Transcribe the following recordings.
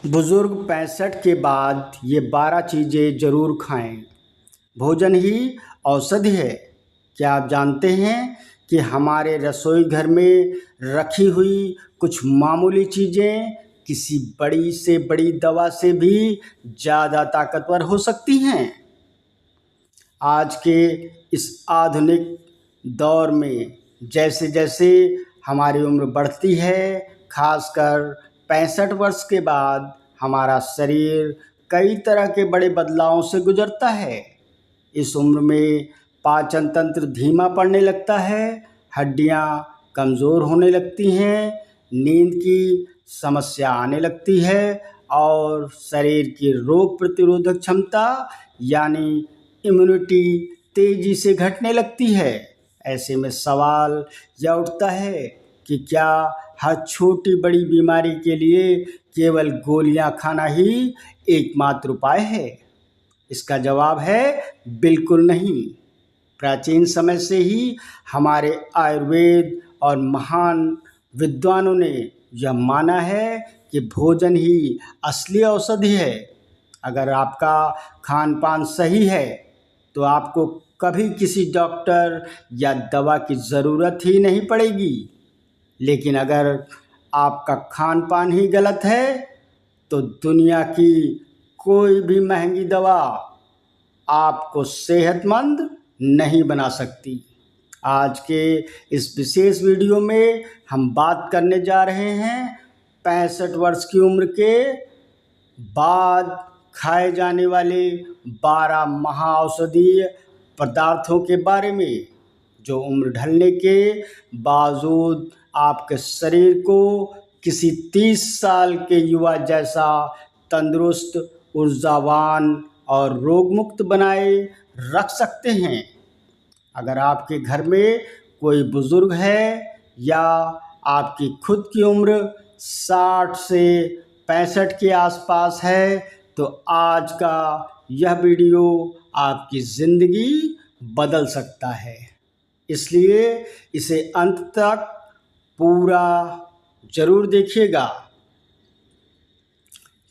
बुजुर्ग 65 के बाद ये 12 चीज़ें ज़रूर खाएं। भोजन ही औषधि है। क्या आप जानते हैं कि हमारे रसोई घर में रखी हुई कुछ मामूली चीज़ें किसी बड़ी से बड़ी दवा से भी ज़्यादा ताकतवर हो सकती हैं। आज के इस आधुनिक दौर में जैसे जैसे हमारी उम्र बढ़ती है, खासकर 65 वर्ष के बाद हमारा शरीर कई तरह के बड़े बदलावों से गुजरता है। इस उम्र में पाचन तंत्र धीमा पड़ने लगता है, हड्डियां कमज़ोर होने लगती हैं, नींद की समस्या आने लगती है और शरीर की रोग प्रतिरोधक क्षमता यानी इम्यूनिटी तेजी से घटने लगती है। ऐसे में सवाल यह उठता है कि क्या हर छोटी बड़ी बीमारी के लिए केवल गोलियां खाना ही एकमात्र उपाय है? इसका जवाब है बिल्कुल नहीं। प्राचीन समय से ही हमारे आयुर्वेद और महान विद्वानों ने यह माना है कि भोजन ही असली औषधि है। अगर आपका खान पान सही है तो आपको कभी किसी डॉक्टर या दवा की ज़रूरत ही नहीं पड़ेगी। लेकिन अगर आपका खान पान ही गलत है तो दुनिया की कोई भी महंगी दवा आपको सेहतमंद नहीं बना सकती। आज के इस विशेष वीडियो में हम बात करने जा रहे हैं 65 वर्ष की उम्र के बाद खाए जाने वाले 12 महाऔषधीय पदार्थों के बारे में, जो उम्र ढलने के बावजूद आपके शरीर को किसी 30 साल के युवा जैसा तंदुरुस्त, ऊर्जावान और रोगमुक्त बनाए रख सकते हैं। अगर आपके घर में कोई बुजुर्ग है या आपकी खुद की उम्र 60 से 65 के आसपास है तो आज का यह वीडियो आपकी ज़िंदगी बदल सकता है। इसलिए इसे अंत तक पूरा ज़रूर देखिएगा।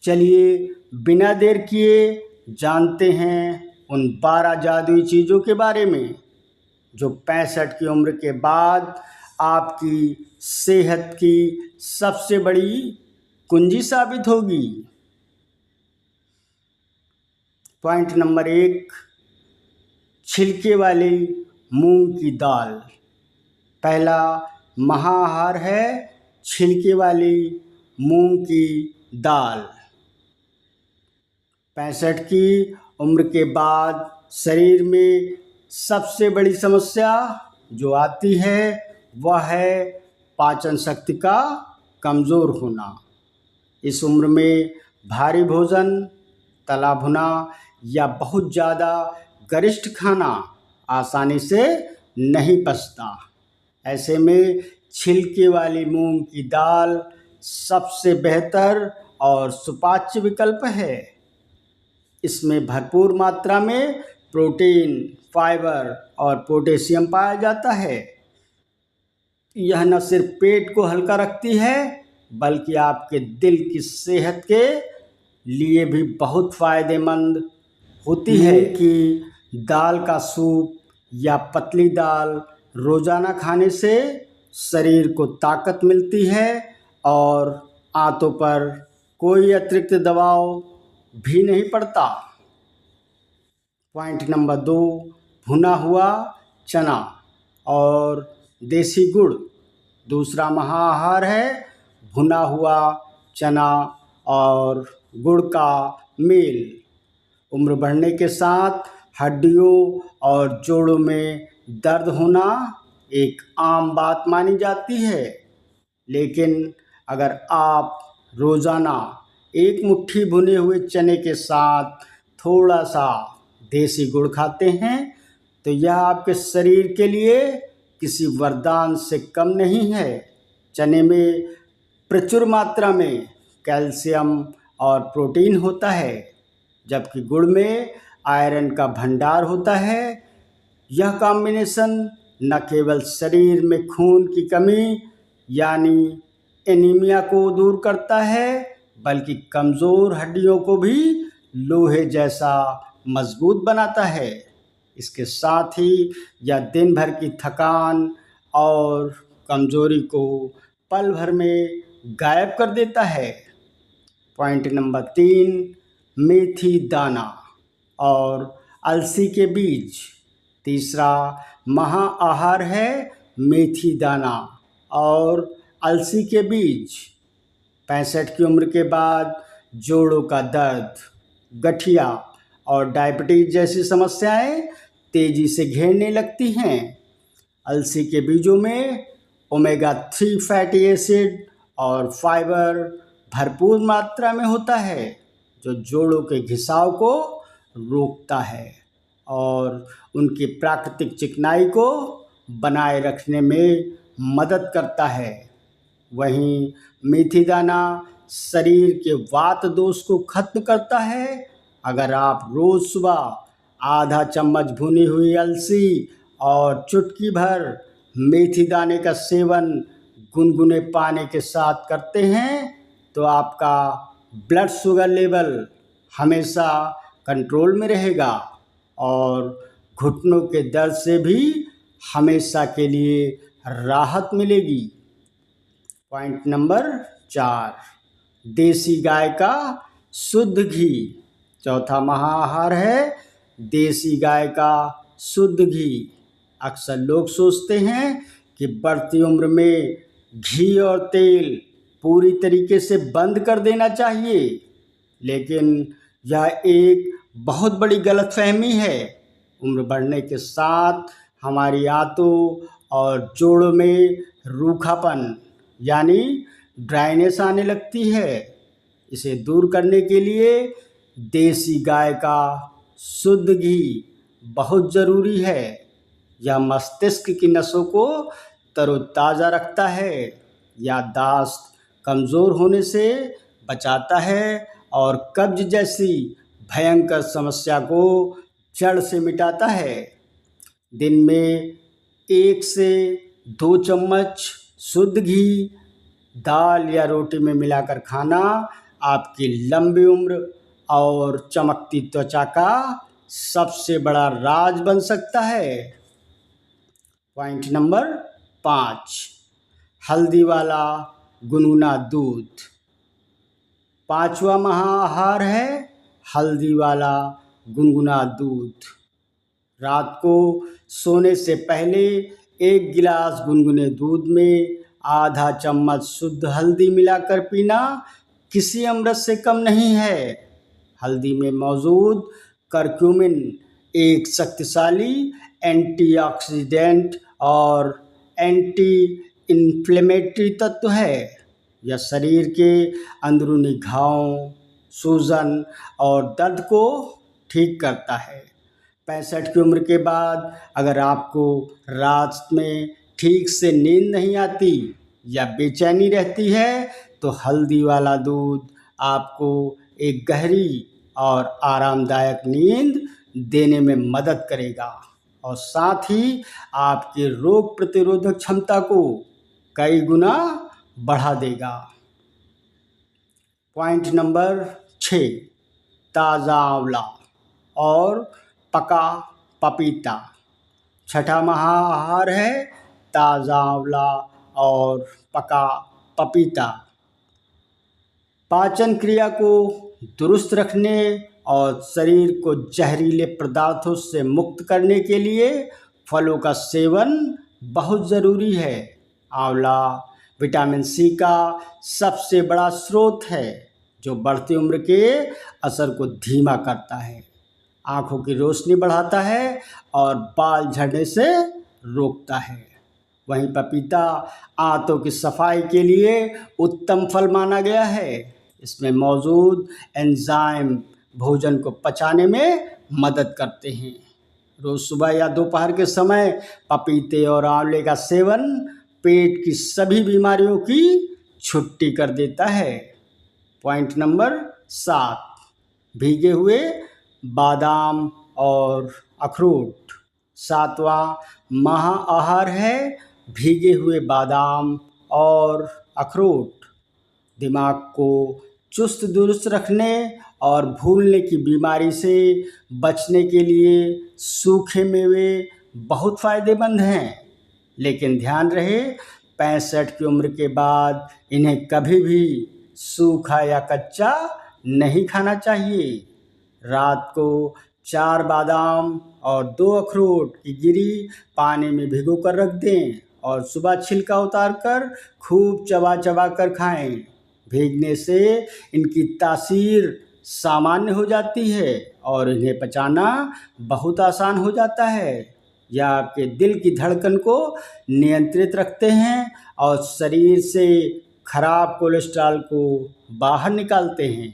चलिए बिना देर किए जानते हैं उन 12 जादुई चीज़ों के बारे में जो 65 की उम्र के बाद आपकी सेहत की सबसे बड़ी कुंजी साबित होगी। पॉइंट नंबर 1, छिलके वाली मूंग की दाल। पहला महाआहार है छिलके वाली मूंग की दाल। 65 की उम्र के बाद शरीर में सबसे बड़ी समस्या जो आती है वह है पाचन शक्ति का कमज़ोर होना। इस उम्र में भारी भोजन, तला भुना या बहुत ज़्यादा गरिष्ठ खाना आसानी से नहीं पचता। ऐसे में छिलके वाली मूंग की दाल सबसे बेहतर और सुपाच्य विकल्प है। इसमें भरपूर मात्रा में प्रोटीन, फाइबर और पोटेशियम पाया जाता है। यह न सिर्फ पेट को हल्का रखती है बल्कि आपके दिल की सेहत के लिए भी बहुत फ़ायदेमंद होती है। कि दाल का सूप या पतली दाल रोज़ाना खाने से शरीर को ताकत मिलती है और आंतों पर कोई अतिरिक्त दबाव भी नहीं पड़ता। पॉइंट नंबर 2, भुना हुआ चना और देसी गुड़। दूसरा महाआहार है भुना हुआ चना और गुड़ का मेल। उम्र बढ़ने के साथ हड्डियों और जोड़ों में दर्द होना एक आम बात मानी जाती है। लेकिन अगर आप रोज़ाना एक मुट्ठी भुने हुए चने के साथ थोड़ा सा देसी गुड़ खाते हैं तो यह आपके शरीर के लिए किसी वरदान से कम नहीं है। चने में प्रचुर मात्रा में कैल्शियम और प्रोटीन होता है, जबकि गुड़ में आयरन का भंडार होता है। यह कॉम्बिनेशन न केवल शरीर में खून की कमी यानी एनीमिया को दूर करता है, बल्कि कमज़ोर हड्डियों को भी लोहे जैसा मजबूत बनाता है। इसके साथ ही यह दिन भर की थकान और कमज़ोरी को पल भर में गायब कर देता है। पॉइंट नंबर 3, मेथी दाना और अलसी के बीज। तीसरा महाआहार है मेथी दाना और अलसी के बीज। 65 की उम्र के बाद जोड़ों का दर्द, गठिया और डायबिटीज जैसी समस्याएं तेजी से घेरने लगती हैं। अलसी के बीजों में ओमेगा 3 फैटी एसिड और फाइबर भरपूर मात्रा में होता है, जो जोड़ों के घिसाव को रोकता है और उनकी प्राकृतिक चिकनाई को बनाए रखने में मदद करता है। वहीं मेथी दाना शरीर के वात दोष को खत्म करता है। अगर आप रोज़ सुबह आधा चम्मच भुनी हुई अलसी और चुटकी भर मेथी दाने का सेवन गुनगुने पानी के साथ करते हैं तो आपका ब्लड शुगर लेवल हमेशा कंट्रोल में रहेगा और घुटनों के दर्द से भी हमेशा के लिए राहत मिलेगी। पॉइंट नंबर 4, देसी गाय का शुद्ध घी। चौथा महाआहार है देसी गाय का शुद्ध घी। अक्सर लोग सोचते हैं कि बढ़ती उम्र में घी और तेल पूरी तरीके से बंद कर देना चाहिए, लेकिन यह एक बहुत बड़ी गलतफहमी है। उम्र बढ़ने के साथ हमारी आंतों और जोड़ों में रूखापन यानी ड्राइनेस आने लगती है। इसे दूर करने के लिए देसी गाय का शुद्ध घी बहुत ज़रूरी है। यह मस्तिष्क की नसों को तरोताज़ा रखता है, याददाश्त कमज़ोर होने से बचाता है और कब्ज जैसी भयंकर समस्या को जड़ से मिटाता है। दिन में 1 से 2 चम्मच शुद्ध घी दाल या रोटी में मिलाकर खाना आपकी लंबी उम्र और चमकती त्वचा का सबसे बड़ा राज बन सकता है। पॉइंट नंबर 5, हल्दी वाला गुनगुना दूध। 5वां महाआहार है हल्दी वाला गुनगुना दूध। रात को सोने से पहले 1 गिलास गुनगुने दूध में आधा चम्मच शुद्ध हल्दी मिलाकर पीना किसी अमृत से कम नहीं है। हल्दी में मौजूद करक्यूमिन एक शक्तिशाली एंटीऑक्सीडेंट और एंटी इन्फ्लेमेटरी तत्व है। यह शरीर के अंदरूनी घावों, सूजन और दर्द को ठीक करता है। 65 की उम्र के बाद अगर आपको रात में ठीक से नींद नहीं आती या बेचैनी रहती है तो हल्दी वाला दूध आपको एक गहरी और आरामदायक नींद देने में मदद करेगा और साथ ही आपकी रोग प्रतिरोधक क्षमता को कई गुना बढ़ा देगा। पॉइंट नंबर 6, ताज़ा आंवला और पका पपीता। 6ठा महाआहार है ताज़ा आंवला और पका पपीता। पाचन क्रिया को दुरुस्त रखने और शरीर को जहरीले पदार्थों से मुक्त करने के लिए फलों का सेवन बहुत ज़रूरी है। आंवला विटामिन सी का सबसे बड़ा स्रोत है, जो बढ़ती उम्र के असर को धीमा करता है, आँखों की रोशनी बढ़ाता है और बाल झड़ने से रोकता है। वहीं पपीता आंतों की सफाई के लिए उत्तम फल माना गया है। इसमें मौजूद एंजाइम भोजन को पचाने में मदद करते हैं। रोज़ सुबह या दोपहर के समय पपीते और आंवले का सेवन पेट की सभी बीमारियों की छुट्टी कर देता है। पॉइंट नंबर 7, भीगे हुए बादाम और अखरोट। 7वां महाआहार है भीगे हुए बादाम और अखरोट। दिमाग को चुस्त दुरुस्त रखने और भूलने की बीमारी से बचने के लिए सूखे मेवे बहुत फ़ायदेमंद हैं, लेकिन ध्यान रहे 65 की उम्र के बाद इन्हें कभी भी सूखा या कच्चा नहीं खाना चाहिए। रात को 4 बादाम और 2 अखरोट की गिरी पानी में भिगो कर रख दें और सुबह छिलका उतार कर खूब चबा चबा कर खाएं। भीगने से इनकी तासीर सामान्य हो जाती है और इन्हें पचाना बहुत आसान हो जाता है। यह आपके दिल की धड़कन को नियंत्रित रखते हैं और शरीर से खराब कोलेस्ट्रॉल को बाहर निकालते हैं।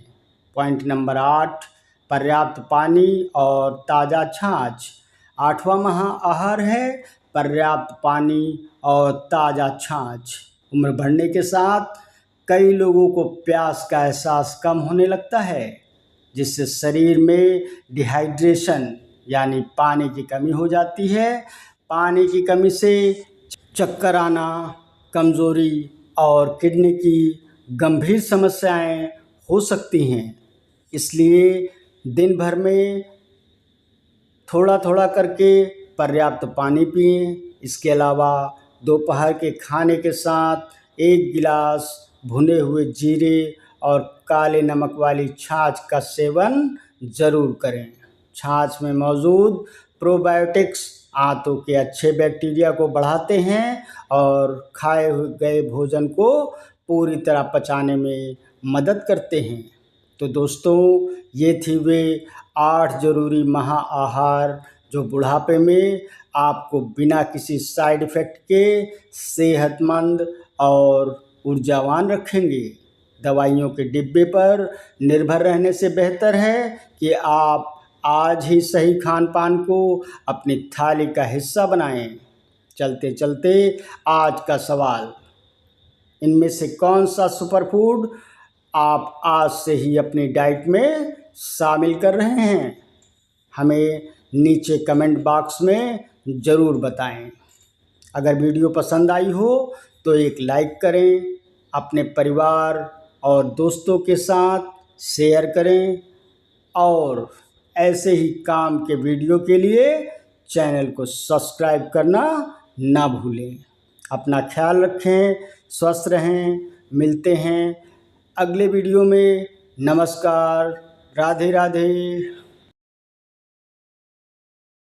पॉइंट नंबर 8, पर्याप्त पानी और ताज़ा छाछ। 8वां महाआहार है पर्याप्त पानी और ताज़ा छाछ। उम्र बढ़ने के साथ कई लोगों को प्यास का एहसास कम होने लगता है, जिससे शरीर में डिहाइड्रेशन यानी पानी की कमी हो जाती है। पानी की कमी से चक्कर आना, कमज़ोरी और किडनी की गंभीर समस्याएं हो सकती हैं। इसलिए दिन भर में थोड़ा थोड़ा करके पर्याप्त पानी पिएं। इसके अलावा दोपहर के खाने के साथ 1 गिलास भुने हुए जीरे और काले नमक वाली छाछ का सेवन ज़रूर करें। छाछ में मौजूद प्रोबायोटिक्स आंतों के अच्छे बैक्टीरिया को बढ़ाते हैं और खाए हुए गए भोजन को पूरी तरह पचाने में मदद करते हैं। तो दोस्तों, ये थी वे 8 ज़रूरी महाआहार जो बुढ़ापे में आपको बिना किसी साइड इफ़ेक्ट के सेहतमंद और ऊर्जावान रखेंगे। दवाइयों के डिब्बे पर निर्भर रहने से बेहतर है कि आप आज ही सही खान पान को अपनी थाली का हिस्सा बनाएं। चलते चलते आज का सवाल, इनमें से कौन सा सुपरफूड आप आज से ही अपनी डाइट में शामिल कर रहे हैं? हमें नीचे कमेंट बॉक्स में ज़रूर बताएं। अगर वीडियो पसंद आई हो तो एक लाइक करें, अपने परिवार और दोस्तों के साथ शेयर करें और ऐसे ही काम के वीडियो के लिए चैनल को सब्सक्राइब करना ना भूलें। अपना ख्याल रखें, स्वस्थ रहें। मिलते हैं अगले वीडियो में। नमस्कार, राधे राधे।